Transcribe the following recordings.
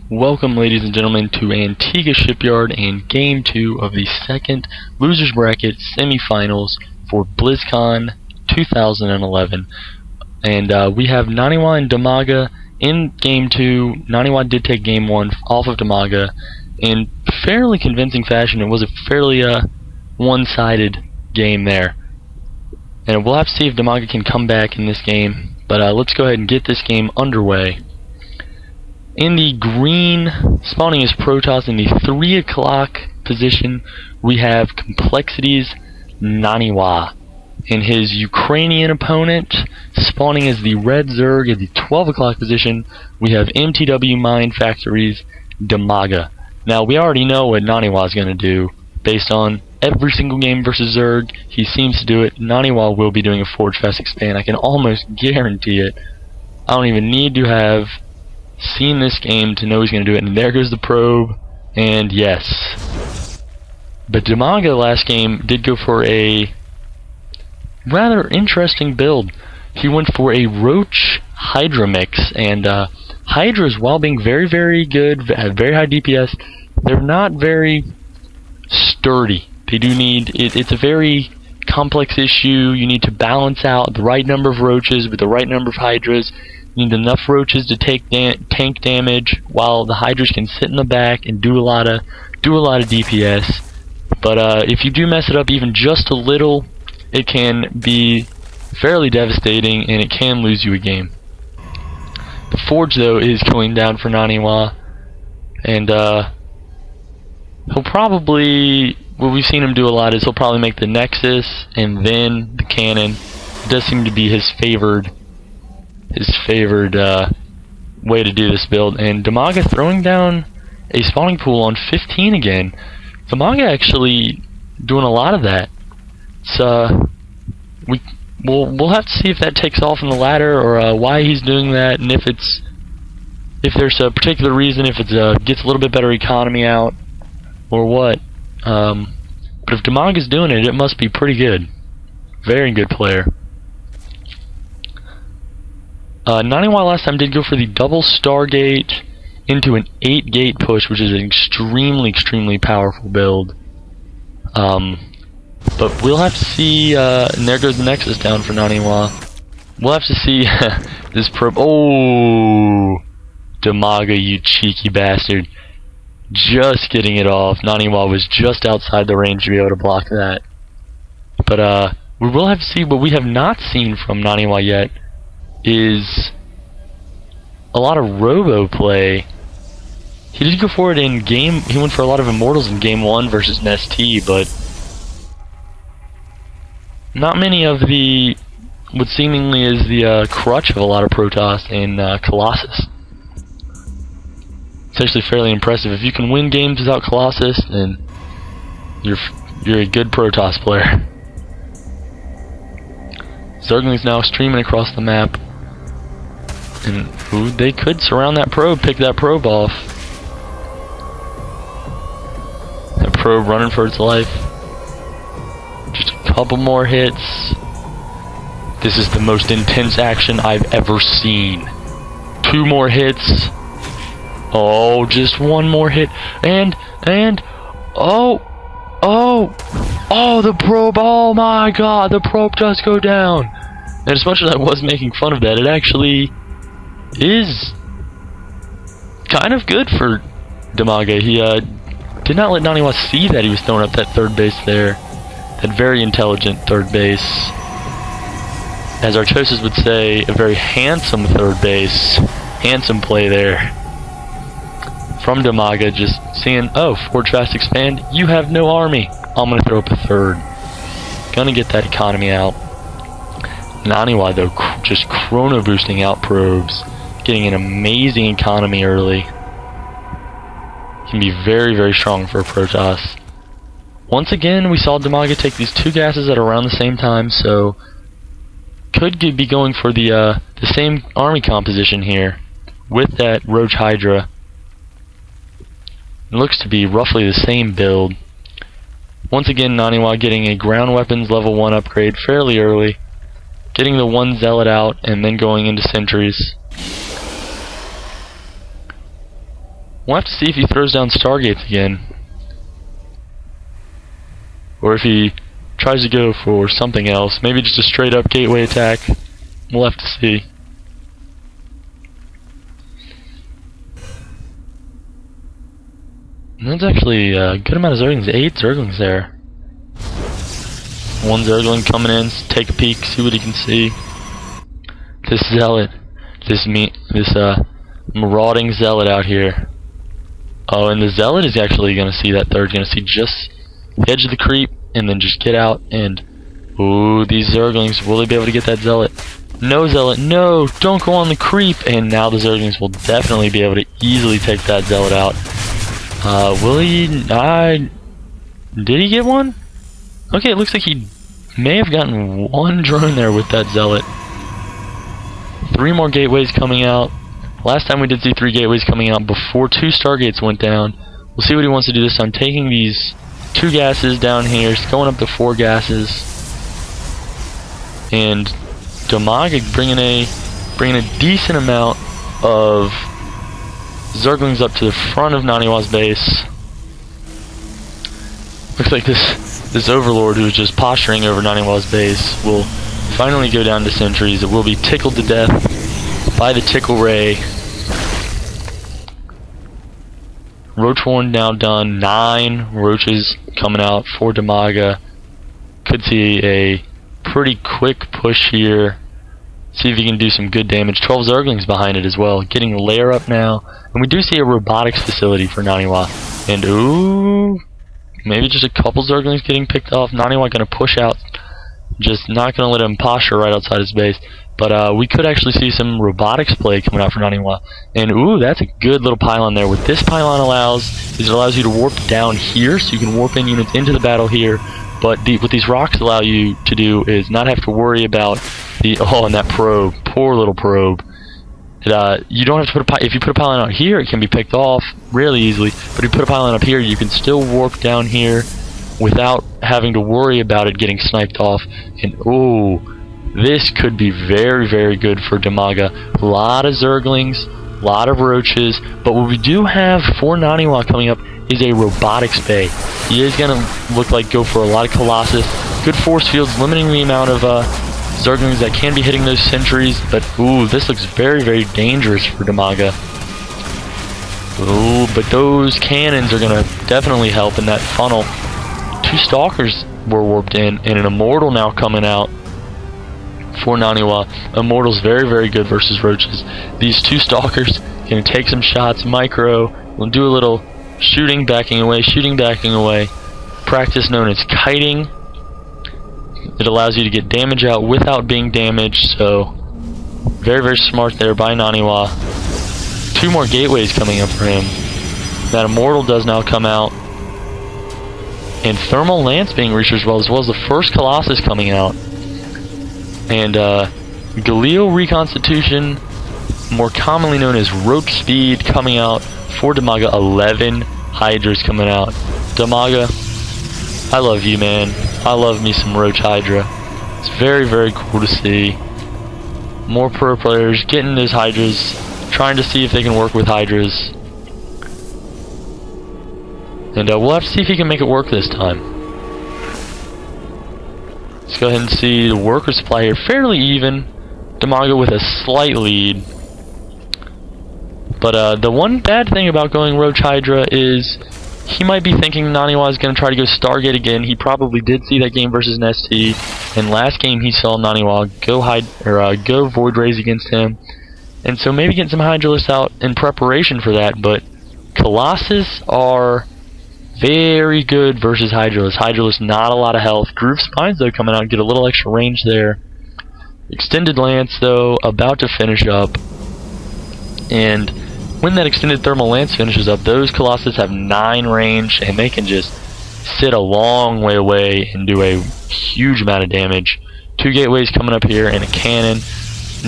Welcome, ladies and gentlemen, to Antigua Shipyard and Game 2 of the second Losers Bracket Semifinals for BlizzCon 2011. And we have Naniwa and Dimaga in Game 2. Naniwa did take Game 1 off of Dimaga in fairly convincing fashion. It was a fairly one-sided game there. And we'll have to see if Dimaga can come back in this game. But let's go ahead and get this game underway. In the green, spawning is Protoss. In the 3 o'clock position, we have Complexity's Naniwa. And his Ukrainian opponent, spawning as the red Zerg. At the 12 o'clock position, we have Mindfactory's Dimaga. Now, we already know what Naniwa is going to do. Based on every single game versus Zerg, he seems to do it. Naniwa will be doing a Forge Fast Expand. I can almost guarantee it. I don't even need to have seen this game to know he's going to do it. And there goes the probe, and yes. But Dimaga last game did go for a rather interesting build. He went for a Roach Hydra mix, and Hydras, while being very, very good, have very high DPS, they're not very sturdy. They do need, it's a very complex issue. You need to balance out the right number of Roaches with the right number of Hydras. You need enough Roaches to take tank damage, while the Hydras can sit in the back and do a lot of DPS. But if you do mess it up even just a little, it can be fairly devastating, and it can lose you a game. The Forge, though, is going down for Naniwa, and he'll probably, what we've seen him do a lot is he'll probably make the Nexus and then the Cannon. It does seem to be his favored way to do this build. And Dimaga throwing down a spawning pool on 15 again. Dimaga actually doing a lot of that. So we'll have to see if that takes off in the ladder, or why he's doing that, and if there's a particular reason, if it gets a little bit better economy out, or what. But if Dimaga's doing it, it must be pretty good. Very good player. Naniwa last time did go for the double Stargate into an 8-gate push, which is an extremely powerful build. But we'll have to see, and there goes the Nexus down for Naniwa. We'll have to see this probe. Oh, Dimaga, you cheeky bastard. Just getting it off. Naniwa was just outside the range to be able to block that. But we will have to see. What we have not seen from Naniwa yet is a lot of robo play. He did go for it in game. He went for a lot of Immortals in game 1 versus an ST, but not many of the what seemingly is the crutch of a lot of Protoss in Colossus. It's actually fairly impressive. If you can win games without Colossus, then you're a good Protoss player. Zergling's now streaming across the map. And they could surround that probe, pick that probe off. That probe running for its life. Just a couple more hits. This is the most intense action I've ever seen. 2 more hits. Oh, just 1 more hit. And oh, the probe. Oh my god, the probe does go down. And as much as I was making fun of that, it actually is kind of good for Dimaga. He did not let Naniwa see that he was throwing up that third base there. That very intelligent third base. As Archosis would say, a very handsome third base. Handsome play there from Dimaga, just seeing, oh, Forge Fast Expand, you have no army. I'm going to throw up a third. Gonna get that economy out. Naniwa, though, just chrono boosting out probes. Getting an amazing economy early. Can be very strong for a Protoss. Once again, we saw Dimaga take these 2 gases at around the same time, so could be going for the same army composition here with that Roach Hydra. It looks to be roughly the same build. Once again, Naniwa getting a ground weapons level 1 upgrade fairly early. Getting the 1 Zealot out and then going into sentries. We'll have to see if he throws down Stargates again. Or if he tries to go for something else. Maybe just a straight up gateway attack. We'll have to see. And that's actually a good amount of Zerglings. 8 Zerglings there. One Zergling coming in, take a peek, see what he can see. This Zealot. This marauding Zealot out here. Oh, and the Zealot is actually going to see that third. Going to see just the edge of the creep, and then just get out and... Ooh, these Zerglings, will they be able to get that Zealot? No, Zealot, no! Don't go on the creep! And now the Zerglings will definitely be able to easily take that Zealot out. Will he... did he get one? Okay, it looks like he may have gotten one drone there with that Zealot. 3 more gateways coming out. Last time we did see 3 gateways coming out before 2 Stargates went down. We'll see what he wants to do this time. Taking these 2 gases down here, going up to 4 gases. And Dimaga bringing a decent amount of Zerglings up to the front of Naniwa's base. Looks like this Overlord who is just posturing over Naniwa's base will finally go down to sentries. It will be tickled to death by the Tickle Ray. Roach Horn now done. 9 roaches coming out for Dimaga. Could see a pretty quick push here. See if he can do some good damage. 12 Zerglings behind it as well. Getting the lair up now. And we do see a robotics facility for Naniwa. And ooh, maybe just a couple Zerglings getting picked off. Naniwa going to push out. Just not going to let him posture right outside his base. But we could actually see some robotics play coming out for Naniwa. And ooh, that's a good little pylon there. What this pylon allows is it allows you to warp down here, so you can warp in units into the battle here. But what these rocks allow you to do is not have to worry about the... Oh, and that probe. Poor little probe. You don't have to put if you put a pylon out here, it can be picked off really easily. But if you put a pylon up here, you can still warp down here without having to worry about it getting sniped off. And ooh, this could be very, very good for Dimaga. A lot of Zerglings, a lot of roaches. But what we do have for Naniwa coming up is a robotics bay. He is going to look like go for a lot of Colossus. Good force fields, limiting the amount of Zerglings that can be hitting those sentries. But ooh, this looks very, very dangerous for Dimaga. Ooh, but those cannons are going to definitely help in that funnel. 2 Stalkers were warped in, and an Immortal now coming out for Naniwa. Immortal's very, very good versus roaches. These 2 Stalkers going to take some shots. Micro will do a little shooting, backing away, practice known as kiting. It allows you to get damage out without being damaged, so very, very smart there by Naniwa. 2 more gateways coming up for him. That Immortal does now come out. And Thermal Lance being reached as well as the first Colossus coming out. And Galil Reconstitution, more commonly known as Rope Speed, coming out for Dimaga. 11 Hydras coming out. Dimaga, I love you, man. I love me some Roach Hydra. It's very, very cool to see. More pro players getting those Hydras, trying to see if they can work with Hydras. And we'll have to see if he can make it work this time. Let's go ahead and see the worker supply here. Fairly even. Dimaga with a slight lead. But the one bad thing about going Roach Hydra is he might be thinking Naniwa is going to try to go Stargate again. He probably did see that game versus an ST. And last game he saw Naniwa go Void Rays against him. And so maybe getting some Hydralists out in preparation for that. But Colossus are very good versus Hydralists. Hydralists not a lot of health. Groove Spines though coming out, get a little extra range there. Extended Lance though about to finish up. And when that extended Thermal Lance finishes up, those Colossus have 9 range, and they can just sit a long way away and do a huge amount of damage. 2 gateways coming up here and a cannon.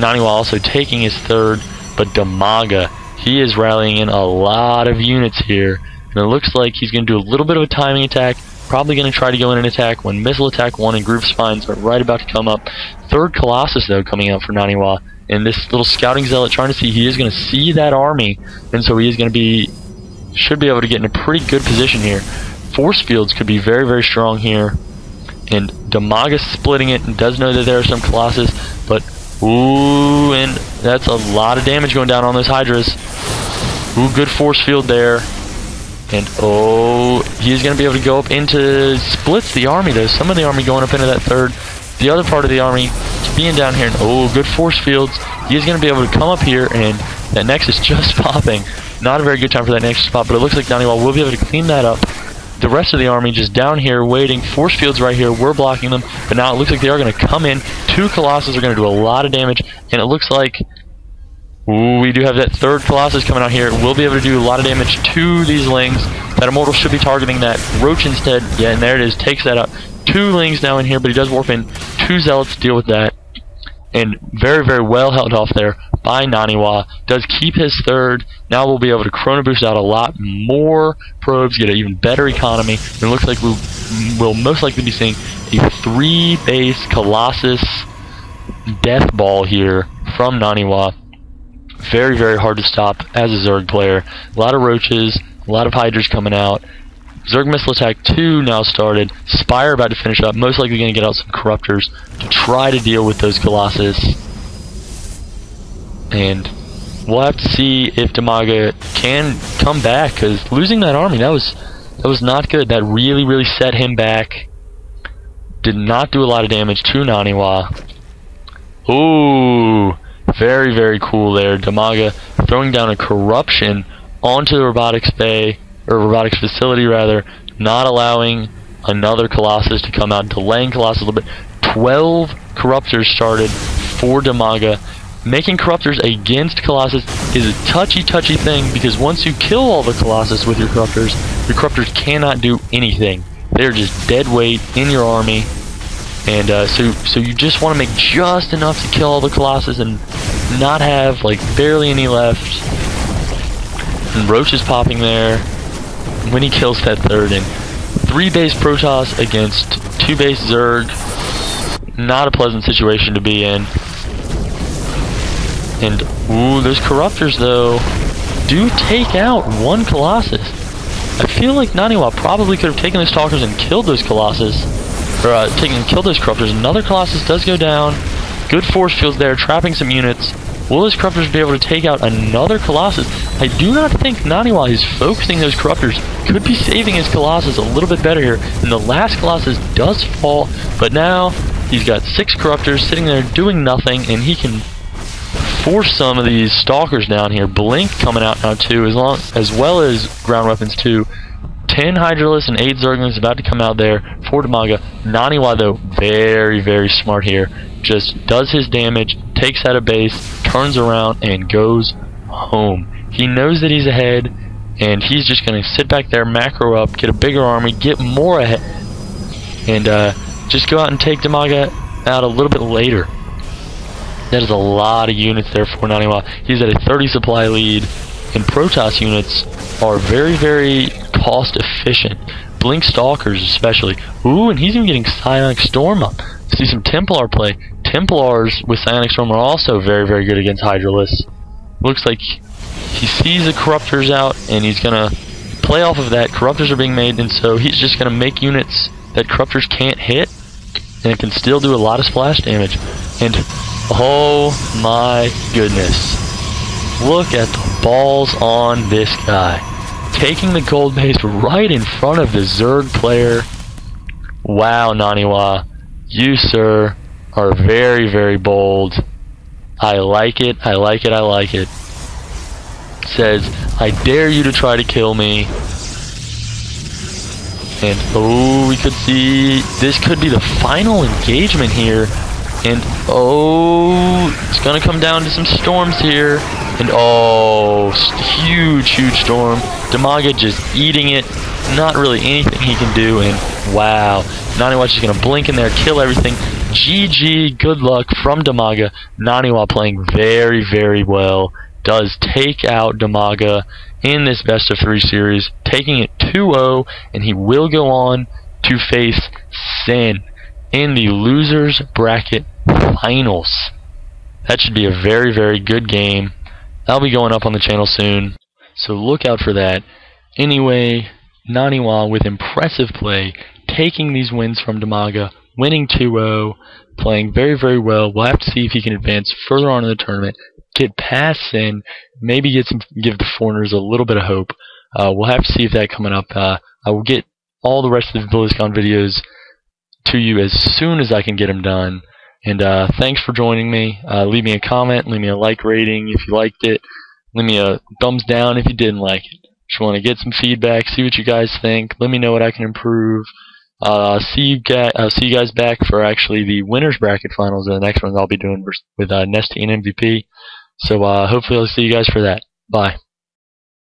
Naniwa also taking his 3rd, but Dimaga, he is rallying in a lot of units here. And it looks like he's going to do a little bit of a timing attack. Probably going to try to go in and attack when Missile Attack 1 and Groove Spines are right about to come up. 3rd Colossus though coming out for Naniwa. And this little Scouting Zealot trying to see, he is going to see that army. And so he is going to be should be able to get in a pretty good position here. Force fields could be very, very strong here. And Dimaga splitting it and does know that there are some Colossus, but ooh, and that's a lot of damage going down on those Hydras. Ooh, good force field there. And oh, he's going to be able to go up into, splits the army though. Some of the army going up into that third. The other part of the army being down here, and oh, good force fields. He's going to be able to come up here, and that Nexus just popping. Not a very good time for that Nexus pop, but it looks like Naniwa will be able to clean that up. The rest of the army just down here waiting. Force fields right here. We're blocking them, but now it looks like they are going to come in. 2 Colossus are going to do a lot of damage, and it looks like ooh, we do have that third Colossus coming out here. We'll be able to do a lot of damage to these Lings. That Immortal should be targeting that Roach instead. Yeah, and there it is. Takes that out. 2 Lings now in here, but he does warp in. 2 Zealots to deal with that. And very, very well held off there by Naniwa. Does keep his third. Now we'll be able to Chrono Boost out a lot more probes, get an even better economy. And it looks like we will most likely be seeing a 3-base Colossus death ball here from Naniwa. Very, very hard to stop as a Zerg player. A lot of Roaches, a lot of Hydras coming out. Zerg Missile Attack 2 now started. Spire about to finish up. Most likely going to get out some Corruptors to try to deal with those Colossus. And we'll have to see if Dimaga can come back, because losing that army, that was not good. That really, really set him back. Did not do a lot of damage to Naniwa. Ooh, very, very cool there. Dimaga throwing down a Corruption onto the Robotics Bay, or Robotics Facility rather, not allowing another Colossus to come out, delaying Colossus a little bit. 12 Corruptors started for Dimaga. Making Corruptors against Colossus is a touchy thing, because once you kill all the Colossus with your Corruptors cannot do anything. They're just dead weight in your army. And so you just want to make just enough to kill all the Colossus and not have like barely any left. And Roach is popping there when he kills that third. And 3-base Protoss against 2-base Zerg. Not a pleasant situation to be in. And ooh, those Corruptors though do take out 1 Colossus. I feel like Naniwa probably could have taken those Stalkers and killed those Colossus. Or killed those Corruptors. Another Colossus does go down. Good force fields there, trapping some units. Will those Corruptors be able to take out another Colossus? I do not think Naniwa is focusing those Corruptors. Could be saving his Colossus a little bit better here. And the last Colossus does fall, but now he's got 6 Corruptors sitting there doing nothing, and he can force some of these Stalkers down here. Blink coming out now too, as well as ground weapons too. 10 Hydralisk and 8 Zerglings about to come out there for Dimaga. Naniwa though, very, very smart here. Just does his damage, takes out a base, turns around, and goes home. He knows that he's ahead, and he's just going to sit back there, macro up, get a bigger army, get more ahead, and just go out and take Dimaga out a little bit later. That is a lot of units there for Naniwa. He's at a 30 supply lead, and Protoss units are very, very cost efficient. Blink Stalkers especially. Ooh, and he's even getting Psionic Storm up. See some Templar play. Templars with Psionic Storm are also very, very good against Hydralisks. Looks like he sees the Corruptors out, and he's going to play off of that. Corruptors are being made, and so he's just going to make units that Corruptors can't hit, and it can still do a lot of splash damage. And oh my goodness, look at the balls on this guy. Taking the gold base right in front of the Zerg player. Wow, Naniwa, you, sir, are very, very bold. I like it, I like it, I like it. Says, I dare you to try to kill me. And oh, we could see this could be the final engagement here. And oh, it's gonna come down to some storms here. And oh, huge, huge storm. Dimaga just eating it. Not really anything he can do. And wow, Naniwa's just gonna blink in there, kill everything. GG, good luck from Dimaga. Naniwa playing very, very well. Does take out Dimaga in this best of 3 series, taking it 2-0, and he will go on to face Sin in the Losers Bracket Finals. That should be a very, very good game. That'll be going up on the channel soon, so look out for that. Anyway, Naniwa with impressive play, taking these wins from Dimaga, winning 2-0, playing very, very well. We'll have to see if he can advance further on in the tournament, get past Sin, maybe give the foreigners a little bit of hope. We'll have to see if that coming up. I will get all the rest of the BlizzCon videos to you as soon as I can get them done. And thanks for joining me. Leave me a comment, leave me a like rating if you liked it, leave me a thumbs down if you didn't like it. Just want to get some feedback, see what you guys think. Let me know what I can improve. See you guys back for actually the winners bracket finals. The next ones I'll be doing with Nesty and MVP. So hopefully I'll see you guys for that. Bye.